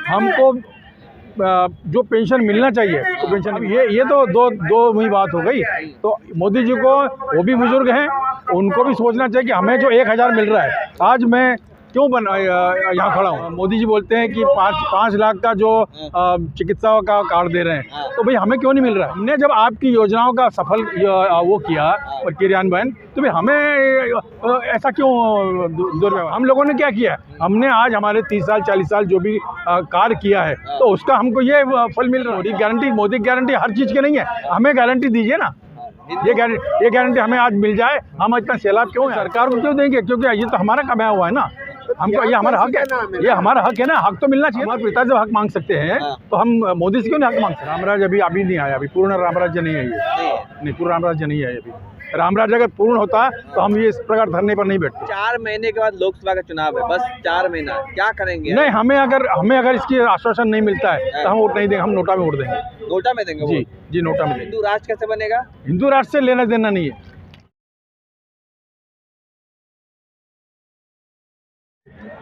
हमको जो पेंशन मिलना चाहिए तो पेंशन ये तो दो ही बात हो गई। तो मोदी जी को, वो भी बुजुर्ग हैं, उनको भी सोचना चाहिए कि हमें जो 1000 मिल रहा है, आज मैं क्यों यहाँ खड़ा हूँ। मोदी जी बोलते हैं कि 5 लाख का जो चिकित्सा का कार्ड दे रहे हैं, तो भाई हमें क्यों नहीं मिल रहा है? हमने जब आपकी योजनाओं का सफल वो किया और क्रियान्वयन, तो भाई हमें ऐसा क्यों दुर्व्यवहार? हम लोगों ने क्या किया? हमने आज हमारे 30 साल 40 साल जो भी कार्य किया है, तो उसका हमको ये फल मिल रहा है। मोदी गारंटी हर चीज़ की नहीं है, हमें गारंटी दीजिए ना। ये गारंटी हमें आज मिल जाए, हम इतना सैलाब क्यों सरकार को क्यों देंगे? क्योंकि ये तो हमारा कमाया हुआ है ना, हमको ये हमारा हक है, ये हमारा हक है ना, हक तो मिलना चाहिए। हमारे पिता से हक मांग सकते हैं, तो हम मोदी से क्यों नहीं हक मांग सकते? रामराज अभी नहीं आया, अभी पूर्ण रामराज्य नहीं है ये, नहीं पूर्ण रामराज्य नहीं है अभी। रामराज्य अगर पूर्ण होता तो हम ये इस प्रकार धरने पर नहीं बैठते। 4 महीने के बाद लोकसभा का चुनाव है, बस 4 महीना, क्या करेंगे? नहीं, हमें अगर इसकी आश्वासन नहीं मिलता है तो हम वोट नहीं देंगे, हम नोटा में वोट देंगे। नोटा में देंगे? जी नोटा में देंगे। हिंदू राष्ट्र कैसे बनेगा? हिंदू राष्ट्र से लेना देना नहीं है।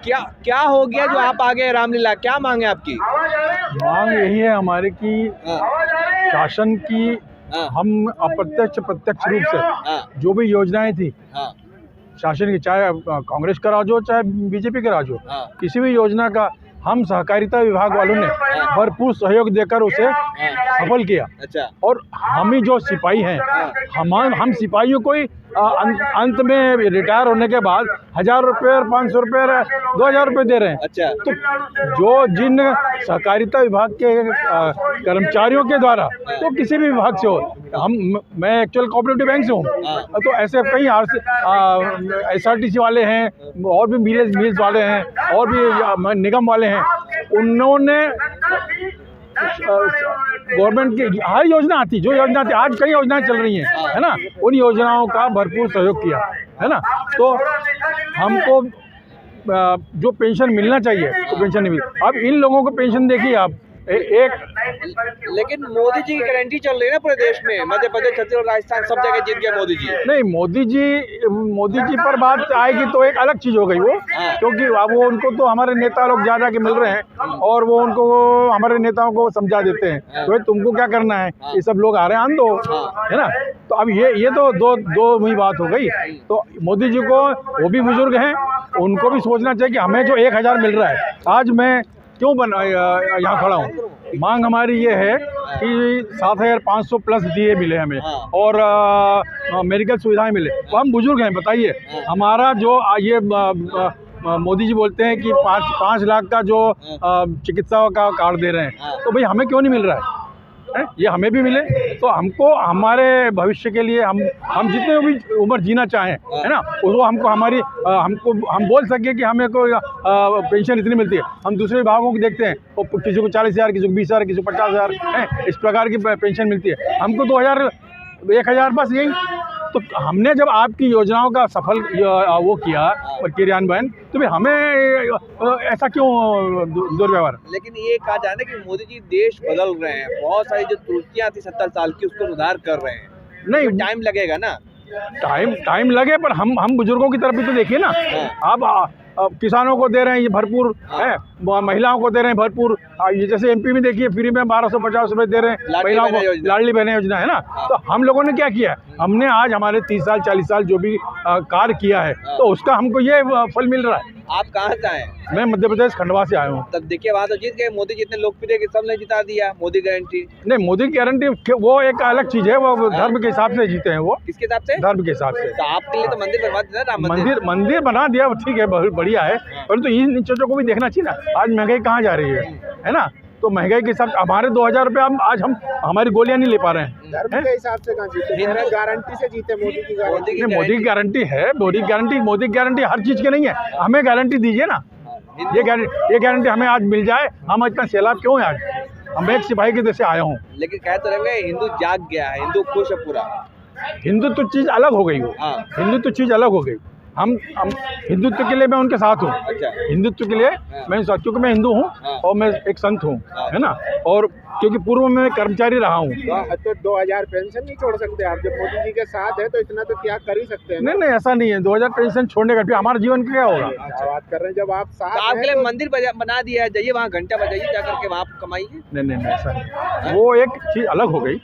क्या हो गया जो आप आ गए रामलीला? क्या मांगे आपकी? मांग यही है हमारे की शासन की, हम अप्रत्यक्ष प्रत्यक्ष रूप से जो भी योजनाएं थी शासन की, चाहे कांग्रेस का राज हो चाहे बीजेपी का राज हो, किसी भी योजना का हम सहकारिता विभाग वालों ने भरपूर सहयोग देकर उसे सफल किया। अच्छा। और हम ही जो सिपाही हैं, हम सिपाहियों को ही अंत में रिटायर होने के बाद 1000 रुपये और 500 रुपये और 2000 रुपये दे रहे हैं। अच्छा। तो जो जिन सहकारिता विभाग के कर्मचारियों के द्वारा, तो किसी भी विभाग से हो, मैं एक्चुअल कोऑपरेटिव बैंक से हूँ, तो ऐसे कई SRTC वाले हैं, और भी मिल्स वाले हैं, और भी निगम वाले हैं, उन्होंने गवर्नमेंट की हर योजना आती, जो योजना आती, आज कई योजनाएं चल रही हैं, है ना, उन योजनाओं का भरपूर सहयोग किया है ना। तो हमको जो पेंशन मिलना चाहिए तो पेंशन नहीं मिली। अब इन लोगों को पेंशन देखिए आप, लेकिन मोदी जी की गारंटी चल रही है ना पूरे देश में, मध्य प्रदेश, छत्तीसगढ़, राजस्थान, सब जगह जीत गए मोदी जी। नहीं, मोदी जी पर बात आएगी तो एक अलग चीज हो गई वो, क्योंकि अब वो उनको तो हमारे नेता लोग ज्यादा के मिल रहे हैं, और वो उनको हमारे नेताओं को समझा देते हैं, तो तुमको क्या करना है, ये सब लोग आ रहे हैं, आन दो, है ना। तो अब ये तो दो ही बात हो गई। तो मोदी जी को, वो भी बुजुर्ग हैं, उनको भी सोचना चाहिए कि हमें जो 1000 मिल रहा है, आज मैं क्यों यहाँ खड़ा हूँ। मांग हमारी ये है कि 7500 प्लस DA मिले हमें, और मेडिकल सुविधाएं मिले। तो हम बुजुर्ग हैं, बताइए, हमारा जो ये मोदी जी बोलते हैं कि 5 लाख का जो चिकित्सा का कार्ड दे रहे हैं, तो भाई हमें क्यों नहीं मिल रहा है? ये हमें भी मिले, तो हमको हमारे भविष्य के लिए हम जितने भी उम्र जीना चाहें, है ना, उसको हम बोल सके कि हमें को पेंशन इतनी मिलती है। हम दूसरे विभागों को देखते हैं, तो किसी को 40,000, किसी को 20,000, किसी को 50,000 है, इस प्रकार की पेंशन मिलती है। हमको 1000 बस यही। तो हमने जब आपकी योजनाओं का सफल वो किया और क्रियान्वयन, तो भाई हमें ऐसा क्यों दुर्व्यवहार? लेकिन ये कहा जाए ना कि मोदी जी देश बदल रहे हैं, बहुत सारी जो त्रुटियां थी 70 साल की, उसको सुधार कर रहे हैं। नहीं, टाइम लगेगा ना। टाइम लगे, पर हम बुजुर्गों की तरफ भी तो देखिए ना। अब किसानों को दे रहे हैं ये भरपूर, है, महिलाओं को दे रहे हैं भरपूर। ये जैसे MP में देखिए, फ्री में 1250 रुपये दे रहे हैं महिलाओं को, लाडली बहन योजना, है ना। तो हम लोगों ने क्या किया? हमने आज हमारे 30 साल 40 साल जो भी कार्य किया है, तो उसका हमको ये फल मिल रहा है। आप कहाँ से आए? मैं मध्य प्रदेश खंडवा से आया हूँ। तब देखिए, वहाँ तो जीत गए मोदी जी, इतने लोकप्रिय कि सबने जिता दिया। मोदी गारंटी नहीं, मोदी की गारंटी वो एक अलग चीज है, वो धर्म के हिसाब से जीते हैं। वो किसके हिसाब से? धर्म के हिसाब से। तो आपके लिए तो मंदिर बनवा दिया राम मंदिर बना दिया, ठीक है, बहुत बढ़िया है, परंतु इन चीजों को भी देखना चाहिए ना। आज महंगाई कहाँ जा रही है ना, तो महंगाई के हिसाब से हमारे 2000 रुपये आज हम हमारी गोलियां नहीं ले पा रहे हैं। धर्म के हिसाब से कहाँ जीते? गारंटी से जीते। मोदी की गारंटी है, मोदी की गारंटी हर चीज की नहीं है, हमें गारंटी दीजिए ना। ये गारंटी हमें आज मिल जाए, हम इतना सैलाब क्यों है? आज मैं एक सिपाही के देश से आया हूँ। लेकिन कह तो रहे हिंदू जाग गया है, हिंदू खुश है पूरा। हिंदुत्व तो चीज अलग हो गई, वो हिंदुत्व चीज अलग हो गई। हम हिंदुत्व के लिए मैं उनके साथ हूँ। हिंदुत्व के लिए मैं, क्योंकि मैं हिंदू हूँ और मैं एक संत हूँ, है ना। और क्योंकि पूर्व में मैं कर्मचारी रहा हूँ। तो 2000 पेंशन नहीं छोड़ सकते आप? जब मोदी जी के साथ है तो इतना तो त्याग कर ही सकते हैं। नहीं, ऐसा नहीं है। 2000 पेंशन छोड़ने का फिर हमारा जीवन क्या होगा? क्या बात कर रहे हैं, जब आप तो साथ आपके लिए हैं मंदिर बना दिया है, जाइए वहाँ घंटा बजाइए, जा करके वहाँ कमाइए। नहीं, ऐसा नहीं। वो एक चीज़ अलग हो गई,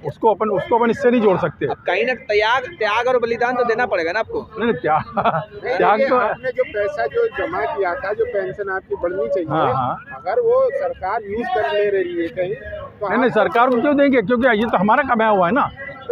उसको अपन इससे नहीं जोड़ सकते। अब कहीं ना त्याग और बलिदान तो देना पड़ेगा ना आपको। नहीं, त्याग तो आपने जो पैसा जो जमा किया था, जो पेंशन आपकी बढ़नी चाहिए, हाँ। अगर वो सरकार यूज कर ले रही है कहीं तो नहीं, सरकार को क्यों देंगे? क्योंकि ये तो हमारा कमाया हुआ है ना,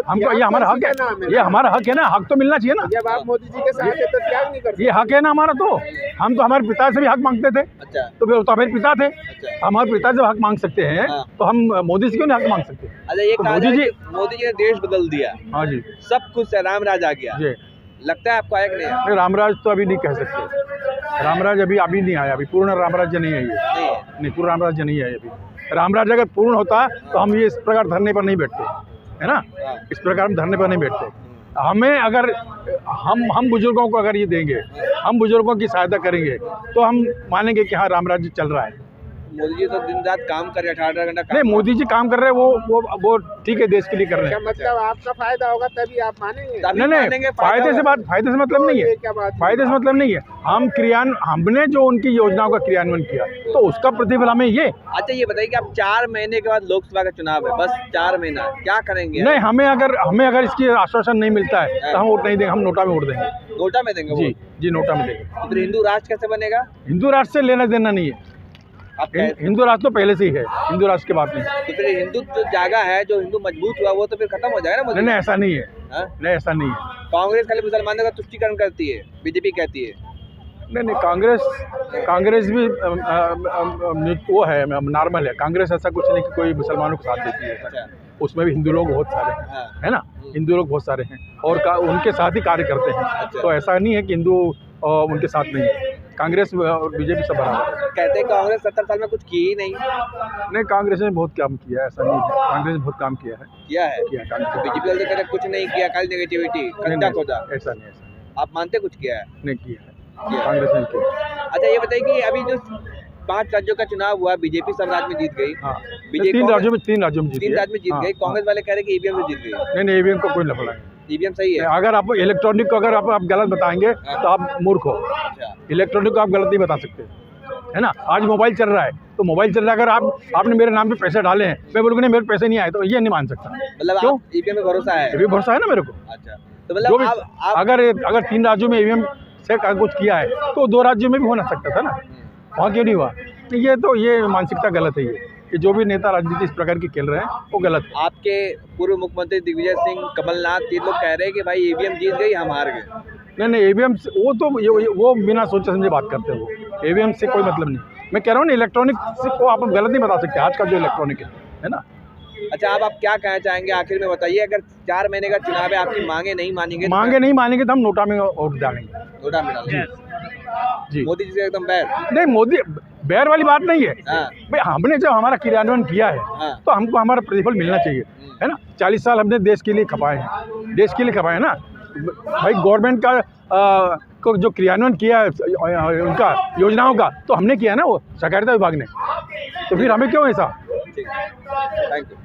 हमको ये हमारा हक है, ये हमारा हक है ना, हक तो मिलना चाहिए ना। जब आप मोदी जी के साथ है तो त्याग नहीं करते? ये हक है ना हमारा। तो हम तो हमारे पिता से भी हक मांगते थे। अच्छा। तो फिर तो हमारे पिता थे, अच्छा। हमारे पिता से हक मांग सकते हैं, हाँ। तो हम मोदी से क्यों नहीं हक मांग सकते? अच्छा, ये तो कहा मोदी जाए जी- कि मोदी जी ने देश बदल दिया, हाँ जी, सब कुछ से रामराज आ गया, जी। लगता है आपको आया कि नहीं? नहीं, रामराज तो अभी नहीं कह सकते। रामराज अभी नहीं आया, अभी पूर्ण रामराज्य नहीं है ये। नहीं है। नहीं, पूर्ण रामराज्य नहीं है अभी। रामराज्य अगर पूर्ण होता तो हम ये इस प्रकार धरने पर नहीं बैठते, है ना। हाँ। इस प्रकार हम धरने पर नहीं बैठते। हमें अगर हम बुजुर्गों को अगर ये देंगे, हम बुजुर्गों की सहायता करेंगे, तो हम मानेंगे कि हाँ रामराज्य चल रहा है। मोदी जी तो दिन रात काम कर रहे हैं, 18 घंटा काम। नहीं, मोदी जी काम कर रहे हैं, वो ठीक है, देश के लिए कर रहे क्या हैं। मतलब आपका फायदा होगा तभी आप मानेंगे? तभी नहीं, मानेंगे, फायदे से मतलब नहीं है। ये क्या बात है? फायदे से मतलब नहीं है। हमने जो उनकी योजनाओं का क्रियान्वयन किया, तो उसका प्रतिफल हमें ये। अच्छा, ये बताइए कि अब 4 महीने के बाद लोकसभा का चुनाव है, बस 4 महीना, क्या करेंगे? नहीं, हमें अगर इसकी आश्वासन नहीं मिलता है तो हम वोट नहीं देंगे, हम नोटा में वोट देंगे। नोटा में देंगे जी वोट? जी, नोटा में देंगे। तो फिर हिंदू राष्ट्र कैसे बनेगा? हिंदू राष्ट्र से लेना देना नहीं है। आप कह- हिंदू राष्ट्र तो पहले से ही है, हिंदू राष्ट्र की बात नहीं। तो फिर हिंदू जो जागा है, जो हिंदू मजबूत हुआ, वो तो फिर खत्म हो जाएगा ना मोदी? नहीं, ऐसा नहीं है। हाँ? नहीं, ऐसा नहीं है। कांग्रेस खाली मुसलमानों का तुष्टीकरण करती है, बीजेपी कहती है। नहीं, कांग्रेस भी वो है, नॉर्मल है। कांग्रेस ऐसा कुछ नहीं कि कोई मुसलमानों को साथ देती है। अच्छा। उसमें भी हिंदू लोग बहुत सारे हैं, हाँ। है ना। हिंदू लोग बहुत सारे हैं और उनके साथ ही कार्य करते हैं। अच्छा। तो ऐसा नहीं है कि हिंदू उनके साथ नहीं है। कांग्रेस और बीजेपी सब बराबर है। कहते हैं कांग्रेस 70 साल में कुछ की ही नहीं। नहीं, कांग्रेस ने बहुत काम किया है, ऐसा नहीं है। कांग्रेस ने बहुत काम किया है। किया है? कांग्रेस ने बीजेपी वाले कहते हैं कुछ नहीं किया, खाली नेगेटिविटी, नहीं, गंदा खोदा। ऐसा नहीं, आप मानते कुछ किया है? नहीं किया है। कांग्रेस ने किया। अच्छा, ये बताइए कि अभी जो 5 राज्यों का चुनाव हुआ, बीजेपी सब राज्य में जीत गई। हाँ, बीजेपी तीन राज्यों में जीत तीन राज्य में जीत हाँ, गई। कांग्रेस वाले कह रहे हैं कि ईवीएम से जीत गई। नहीं, ईवीएम को कोई लफड़ा है। ईवीएम सही है? अगर आप इलेक्ट्रॉनिक को अगर आप गलत बताएंगे तो आप मूर्ख हो। अच्छा। इलेक्ट्रॉनिक को आप गलत नहीं बता सकते, है ना। आज मोबाइल चल रहा है, तो मोबाइल चल रहा है, अगर आपने मेरे नाम पे पैसे डाले हैं, मैं बोलूँगा नहीं मेरे पैसे नहीं आए, तो ये नहीं मान सकता। मतलब क्यों? आप ईवीएम में भरोसा है? ये भी भरोसा है ना मेरे को। अच्छा, तो जो मतलब भी आप अगर 3 राज्यों में ईवीएम से कुछ किया है तो 2 राज्यों में भी होना सकता था ना, वहाँ क्यों नहीं हुआ? तो ये मानसिकता गलत है, ये कि जो भी नेता राजनीति इस प्रकार की खेल रहे हैं वो गलत है। आपके पूर्व मुख्यमंत्री दिग्विजय सिंह, कमलनाथ, ये लोग कह रहे हैं कि भाई ईवीएम जीत गई, हम हार गए। नहीं, ईवीएम वो बिना सोचे समझे बात करते हैं। वो ईवीएम से कोई मतलब नहीं। मैं कह रहा हूँ ना, इलेक्ट्रॉनिक को आप गलत नहीं बता सकते। आज का जो इलेक्ट्रॉनिक है ना। अच्छा, अब आप क्या कहना चाहेंगे आखिर में बताइए? अगर 4 महीने का चुनाव है, आपकी मांगे नहीं मानेंगे नहीं मानेंगे तो हम नोटा में वोट डालेंगे। नोटा में डालेंगे। जी, मोदी जी से एकदम बैर? नहीं, मोदी बैर वाली बात नहीं है। हाँ। भाई, हमने जब हमारा क्रियान्वयन किया है हाँ। तो हमको हमारा प्रतिफल मिलना चाहिए, है ना। 40 साल हमने देश के लिए खपाए हैं, देश के लिए खपाए ना भाई। गवर्नमेंट का को जो क्रियान्वयन किया है उनका योजनाओं का, तो हमने किया है ना, वो सहकारिता विभाग ने। तो फिर हमें क्यों ऐसा? ठीक है, थैंक यू।